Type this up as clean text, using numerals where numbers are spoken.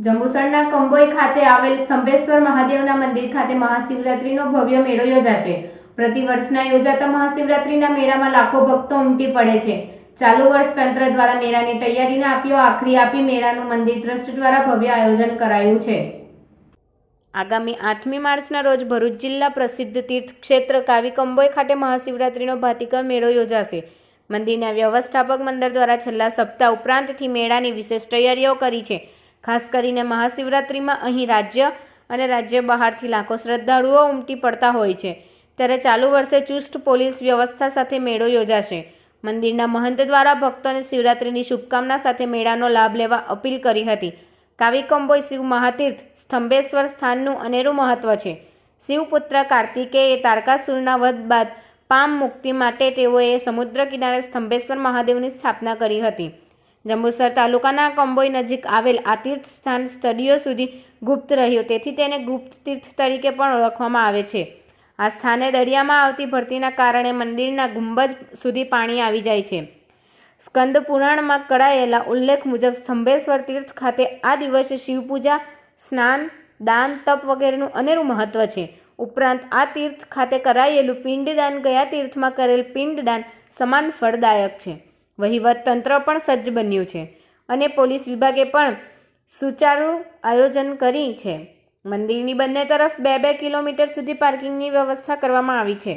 જંબુસરના કંબોઈ ખાતે આવેલ સ્તંભેશ્વર મહાદેવના મંદિર ખાતે મહાશિવરાત્રીનો ભવ્ય મેળો યોજાશે। પ્રતિવર્ષના યોજાતા મહાશિવરાત્રીના મેળામાં લાખો ભક્તો ઉમટી પડે છે। ચાલુ વર્ષ તંત્ર દ્વારા મેળાની તૈયારીને આખરી આપી મેળાનું મંદિર ટ્રસ્ટ દ્વારા ભવ્ય આયોજન કરાયું છે। આગામી 8મી માર્ચના રોજ ભરૂચ જિલ્લા પ્રસિદ્ધ તીર્થ ક્ષેત્ર કાવી કંબોઈ ખાતે મહાશિવરાત્રીનો ભાતીગળ મેળો યોજાશે। મંદિરના વ્યવસ્થાપક મંડળ દ્વારા છેલ્લા સપ્તાહ ઉપરાંતથી મેળાની વિશેષ તૈયારીઓ કરી છે। ખાસ કરીને મહાશિવરાત્રીમાં અહીં રાજ્ય અને રાજ્ય બહારથી લાખો શ્રદ્ધાળુઓ ઉમટી પડતા હોય છે, ત્યારે ચાલુ વર્ષે ચુસ્ત પોલીસ વ્યવસ્થા સાથે મેળો યોજાશે। મંદિરના મહંત દ્વારા ભક્તોને શિવરાત્રીની શુભકામના સાથે મેળાનો લાભ લેવા અપીલ કરી હતી। કાવી કંબોઈ શિવ મહાતીર્થ સ્તંભેશ્વર સ્થાનનું અનેરું મહત્વ છે। શિવપુત્ર કાર્તિકેયે તારકાસુરના વધ બાદ પામ મુક્તિ માટે તેઓએ સમુદ્ર કિનારે સ્તંભેશ્વર મહાદેવની સ્થાપના કરી હતી। જંબુસર તાલુકાના કંબોઈ નજીક આવેલ આ તીર્થ સ્થાન સદીઓ સુધી ગુપ્ત રહ્યું, તેથી તેને ગુપ્ત તીર્થ તરીકે પણ ઓળખવામાં આવે છે। આ સ્થાને દરિયામાં આવતી ભરતીના કારણે મંદિરના ગુંબજ સુધી પાણી આવી જાય છે। સ્કંદ પુરાણમાં કરાયેલા ઉલ્લેખ મુજબ સ્તંભેશ્વર તીર્થ ખાતે આ દિવસે શિવપૂજા, સ્નાન, દાન, તપ વગેરેનું અનેરું મહત્વ છે। ઉપરાંત આ તીર્થ ખાતે કરાયેલું પિંડદાન ગયા તીર્થમાં કરેલ પિંડદાન સમાન ફળદાયક છે। વહીવટ તંત્ર પણ સજ્જ બન્યું છે અને પોલીસ વિભાગે પણ સુચારુ આયોજન કરી છે। મંદિરની બંને તરફ 2-2 કિલોમીટર સુધી પાર્કિંગની વ્યવસ્થા કરવામાં આવી છે।